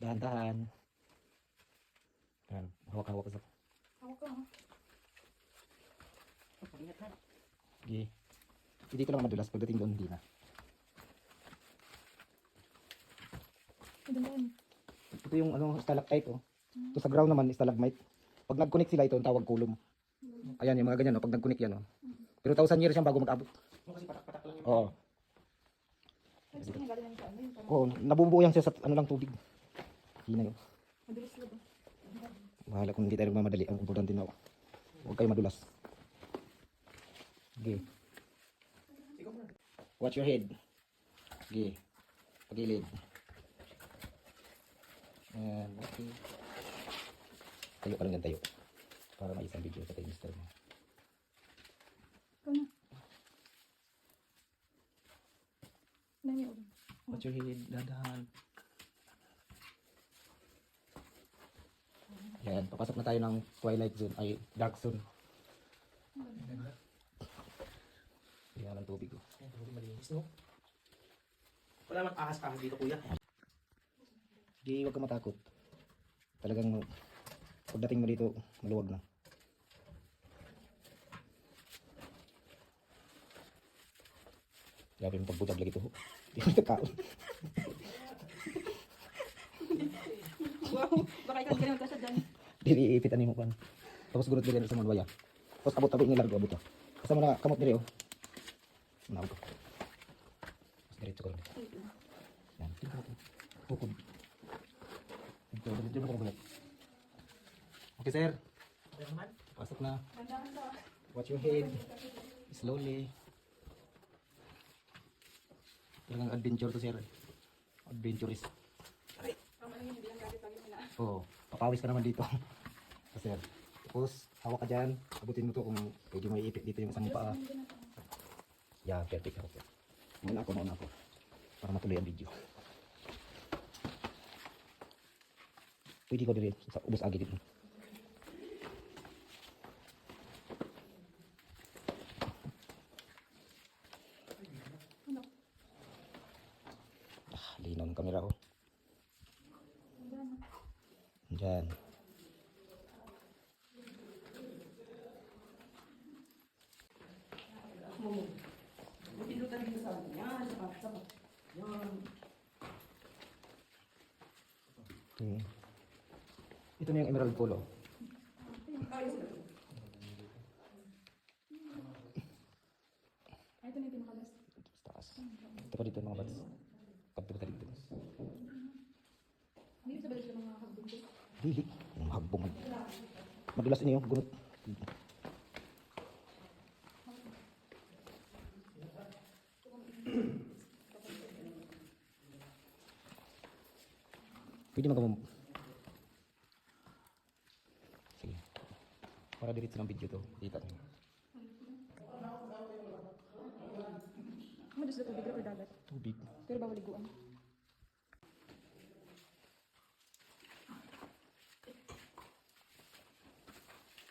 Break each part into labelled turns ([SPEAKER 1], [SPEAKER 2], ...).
[SPEAKER 1] Dahan-dahan. Yan, hawak-hawak sa.
[SPEAKER 2] Hawak ko, ha?
[SPEAKER 1] Sige. Hindi ko lang madulas. Pagdating doon, hindi na. Ito yung ano, stalactite, oh. Ito sa ground naman, stalagmite. Pag nag-connect sila, ito ang tawag kulum. Ayan, yung mga ganyan, no? Pag nag-connect yan, oh. Pero 1,000 years yan bago mag-abot.
[SPEAKER 3] Kasi patak-patak lang yung...
[SPEAKER 1] Oo.
[SPEAKER 2] Ay, sige, galing lang sa ano yun.
[SPEAKER 1] Oo, nabubuo yan siya sa ano lang tubig. Hindi na yun.
[SPEAKER 2] Madulas lang ba?
[SPEAKER 1] Bahala kung hindi tayo nagmamadali. Ang importante na, huwag kayo madulas. Okay. Watch your head. Okay. Pagilid. Ayan, okay. Tayo ka lang yan tayo. Para may isang video sa kay Mr. mo.
[SPEAKER 2] Ikaw na. Nani ulit.
[SPEAKER 1] Watch your head, dadahan. Yan, papasok na tayo ng twilight zone, ay dark zone. Yan ang tubig. Oh.
[SPEAKER 3] Ayan, hindi malinis, no? Wala man ahas-ahas dito, kuya.
[SPEAKER 1] Di, huwag ka matakot. Talagang pagdating mo dito, maluwag na. Grabe yung pagbudag lagi ito. Di mo nagkakaon.
[SPEAKER 2] Wow, baka ikaw ganyan ka siya dyan.
[SPEAKER 1] Di, iipitan mo pan. Tapos gurot din sa mga waya. Tapos abot-abot niya largo, abot. Kasama na kamot nila, oh. Manawag ko. Tapos diretso ko lang. Yan, tingnan natin. Tukod. Dito mo ko okay, sir. Pasok na. Watch your head. Slowly. Talagang adventure to, sir. Adventurous. Oo. Papawis ka naman dito. Sir. Tapos, hawak ka dyan. Abutin mo to kung pwede mo iipit dito yung isang paa. Yeah, perfect. Okay. Mauna ako. Para matuloy ang video. Pwede ko din sa ubos agi dito. Linaw ng kamera ko. Diyan. Okay. Ito na yung emerald pool, oh.
[SPEAKER 2] Ay, ito na yung pinakalas.
[SPEAKER 1] Taas. Ito pa dito mga bats. Kapit pa dito.
[SPEAKER 2] Hindi sa balik ng mga hagdong ko.
[SPEAKER 1] Dili. Yung hagbong. Madulas ini yung gunot. Pwede magkamam. Sige. Para diretso ng video to. Kita nyo.
[SPEAKER 2] Madulas na tubig o dagat.
[SPEAKER 1] Tubig.
[SPEAKER 2] Pero bawal liguan.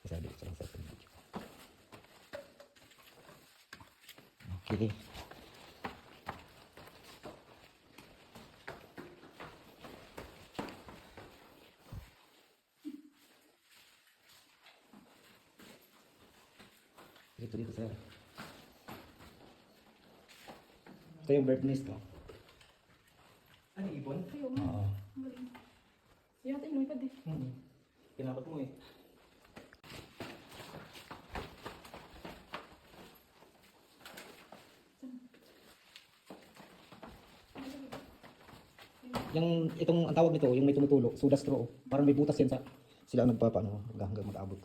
[SPEAKER 1] Kasi diretso lang sa ating video. Okay. Dito, sir. Ito yung bird nest, no?
[SPEAKER 3] Ano, ibon?
[SPEAKER 2] Ay, oo nga.
[SPEAKER 1] Oo.
[SPEAKER 2] Ang galing. Yan natin, lumipad eh.
[SPEAKER 3] Kinakot mo eh.
[SPEAKER 1] Yung itong ang tawag nito, yung may tumutulo, soda straw. Parang may butas yan sa sila ang nagpapaano hanggang mag-abot.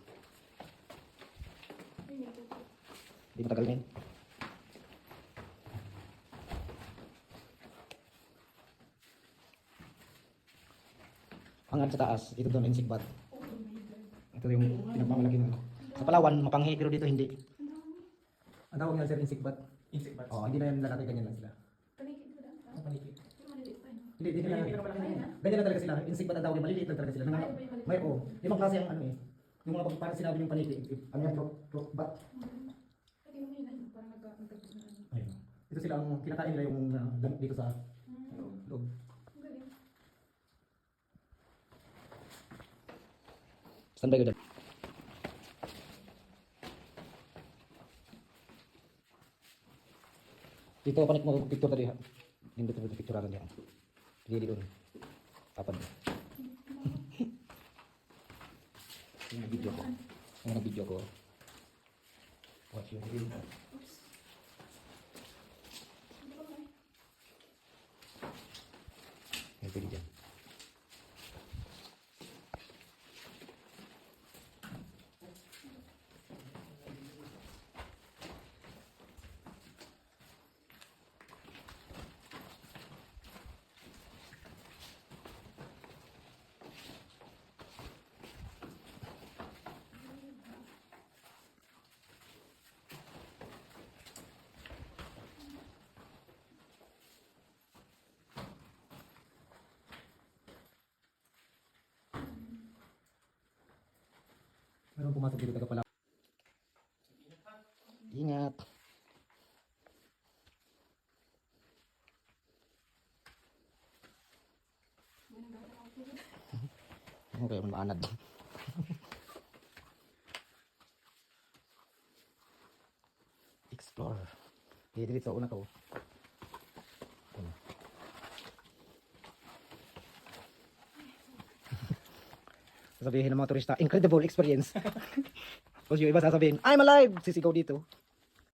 [SPEAKER 1] Hindi matagal na yun. Hanggang sa taas, dito doon insect bat. Ito yung pinagmamalaki ng sa Palawan, mapanghi, pero dito hindi. Ang tawag nila sir, insect bat.
[SPEAKER 3] Insect bats.
[SPEAKER 1] Oo, hindi na yan lalaki, ganyan lang sila.
[SPEAKER 2] Panikit ko lang.
[SPEAKER 3] Ano paniki?
[SPEAKER 2] Pero maliliit pa, no?
[SPEAKER 1] Hindi na
[SPEAKER 3] Hindi na malaki na.
[SPEAKER 1] ganyan lang talaga sila. Insect bat ang tawag, maliliit lang talaga sila. May limang klase ang ano eh. Yung mga parang sinabi yung paniki. Ano yan, rock bat.
[SPEAKER 2] Pati mo yun, parang nagkagos na ano.
[SPEAKER 1] Ayun. Ito sila ang kinakain nila yung dito sa loob.
[SPEAKER 2] Ang galing.
[SPEAKER 1] Standby ka dyan. Dito connect mo picture tadi ha. Hindi to picture aran diyan. Dili doon. Kapan. Ini video ko. Ini video ko. Watch your video. Ini pwede dyan. Meron pumasok dito taga pala. Ingat. Okay, maanad. Explore. Dito una ko. Sasabihin ng mga turista, incredible experience. Tapos yung iba sasabihin, I'm alive! Sisigaw dito.